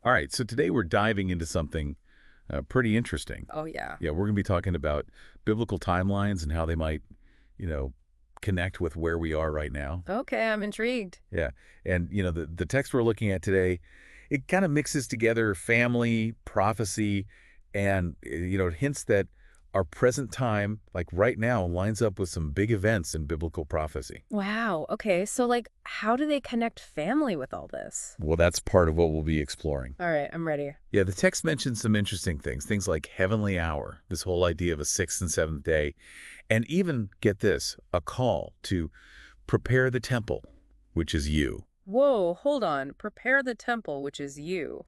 All right, so today we're diving into something pretty interesting. Oh, yeah. Yeah, we're going to be talking about biblical timelines and how they might, you know, connect with where we are right now. Okay, I'm intrigued. Yeah, and the text we're looking at today, it kind of mixes together family, prophecy, and it hints that our present time, like right now, lines up with some big events in biblical prophecy. Wow. Okay, so how do they connect family with all this? Well, that's part of what we'll be exploring. All right, I'm ready. Yeah, the text mentions some interesting things like heavenly hour, this whole idea of a sixth and seventh day, and even, get this, a call to prepare the temple, which is you. Whoa, hold on. Prepare the temple, which is you.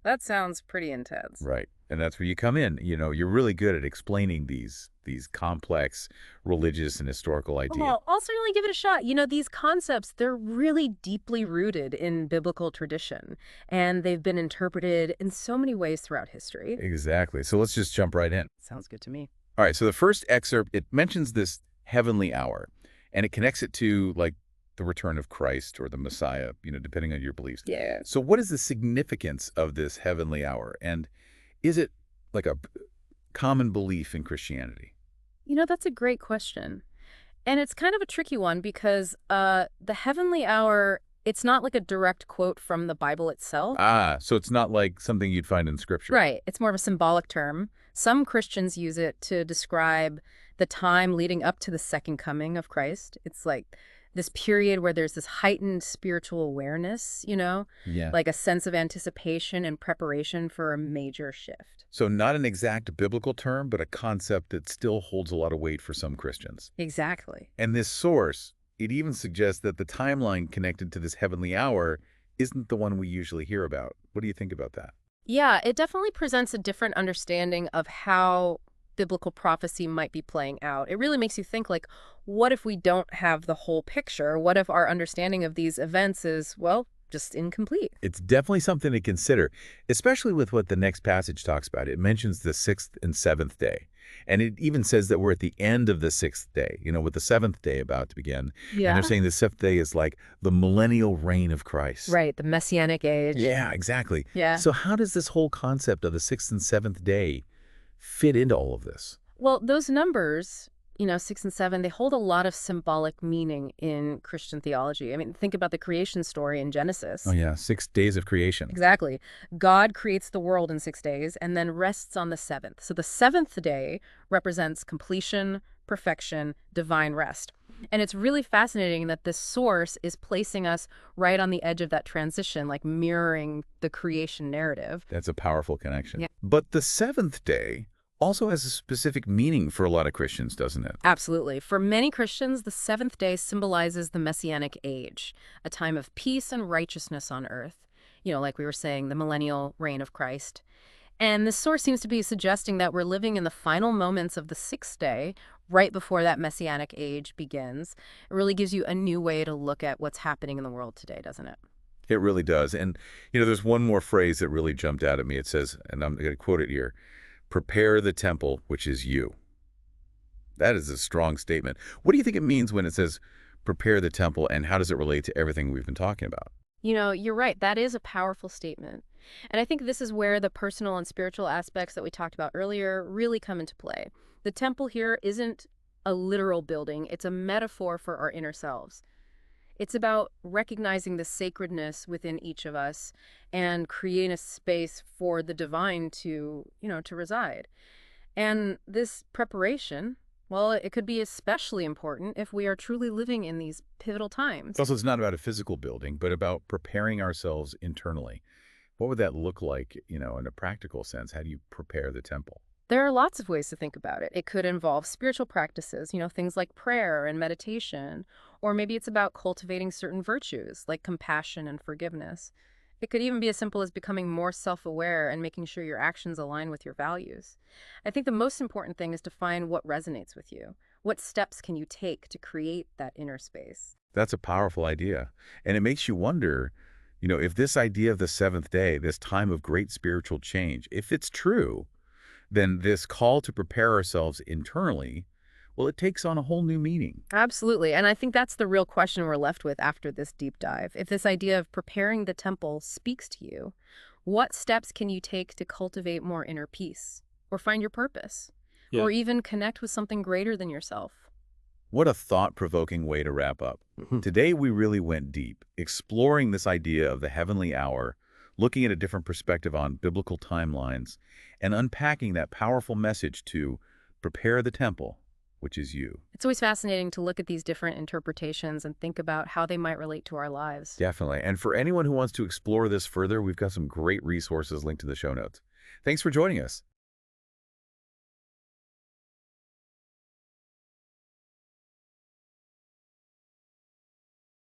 That sounds pretty intense. Right. And that's where you come in. You're really good at explaining these complex religious and historical ideas. Well, I'll certainly give it a shot. These concepts, they're really deeply rooted in biblical tradition, and they've been interpreted in so many ways throughout history. Exactly. So let's just jump right in. Sounds good to me. All right. So the first excerpt, it mentions this heavenly hour, and it connects it to like the return of Christ or the Messiah, depending on your beliefs. Yeah. So what is the significance of this heavenly hour? And is it like a common belief in Christianity? That's a great question. And it's kind of a tricky one because the heavenly hour, it's not like a direct quote from the Bible itself. Ah, so it's not like something you'd find in Scripture. Right. It's more of a symbolic term. Some Christians use it to describe the time leading up to the second coming of Christ. It's like this period where there's this heightened spiritual awareness, Yeah. like a sense of anticipation and preparation for a major shift. So not an exact biblical term, but a concept that still holds a lot of weight for some Christians. Exactly. And this source, it even suggests that the timeline connected to this heavenly hour isn't the one we usually hear about. What do you think about that? Yeah, it definitely presents a different understanding of how biblical prophecy might be playing out. It really makes you think what if we don't have the whole picture? What if our understanding of these events is, well, just incomplete? It's definitely something to consider, especially with what the next passage talks about. It mentions the sixth and seventh day. And it even says that we're at the end of the sixth day, with the seventh day about to begin. And Yeah. they're saying the seventh day is like the millennial reign of Christ. Right, the messianic age. Yeah, exactly. Yeah. So how does this whole concept of the sixth and seventh day fit into all of this? Well, those numbers, 6 and 7, they hold a lot of symbolic meaning in Christian theology. I mean, think about the creation story in Oh, Genesis. yeah, 6 days of creation. Exactly. God creates the world in 6 days and then rests on the seventh. So the seventh day represents completion, perfection, divine rest. And it's really fascinating that this source is placing us right on the edge of that transition, like mirroring the creation narrative. That's a powerful connection. Yeah. But the seventh day also has a specific meaning for a lot of Christians, doesn't it? Absolutely. For many Christians, the seventh day symbolizes the messianic age, a time of peace and righteousness on earth. Like we were saying, the millennial reign of Christ. And this source seems to be suggesting that we're living in the final moments of the sixth day, right before that messianic age begins. It really gives you a new way to look at what's happening in the world today, doesn't it? It really does. And, there's one more phrase that really jumped out at me. It says, and I'm going to quote it here, prepare the temple, which is you. That is a strong statement. What do you think it means when it says prepare the temple, and how does it relate to everything we've been talking about? You're right. That is a powerful statement. And I think this is where the personal and spiritual aspects that we talked about earlier really come into play. The temple here isn't a literal building, it's a metaphor for our inner selves. It's about recognizing the sacredness within each of us and creating a space for the divine to reside. And this preparation, well, it could be especially important if we are truly living in these pivotal times. Also, it's not about a physical building, but about preparing ourselves internally. What would that look like, in a practical sense? How do you prepare the temple? There are lots of ways to think about it. It could involve spiritual practices, things like prayer and meditation, or maybe it's about cultivating certain virtues like compassion and forgiveness. It could even be as simple as becoming more self-aware and making sure your actions align with your values. I think the most important thing is to find what resonates with you. What steps can you take to create that inner space? That's a powerful idea. And it makes you wonder, if this idea of the seventh day, this time of great spiritual change, if it's true, then this call to prepare ourselves internally, well, it takes on a whole new meaning. Absolutely. And I think that's the real question we're left with after this deep dive. If this idea of preparing the temple speaks to you, What steps can you take to cultivate more inner peace, or find your purpose, Yeah. or even connect with something greater than yourself? What a thought-provoking way to wrap up. Mhm. Today, we really went deep, exploring this idea of the heavenly hour, looking at a different perspective on biblical timelines, and unpacking that powerful message to prepare the temple, which is you. It's always fascinating to look at these different interpretations and think about how they might relate to our lives. Definitely. And for anyone who wants to explore this further, we've got some great resources linked to the show notes. Thanks for joining us.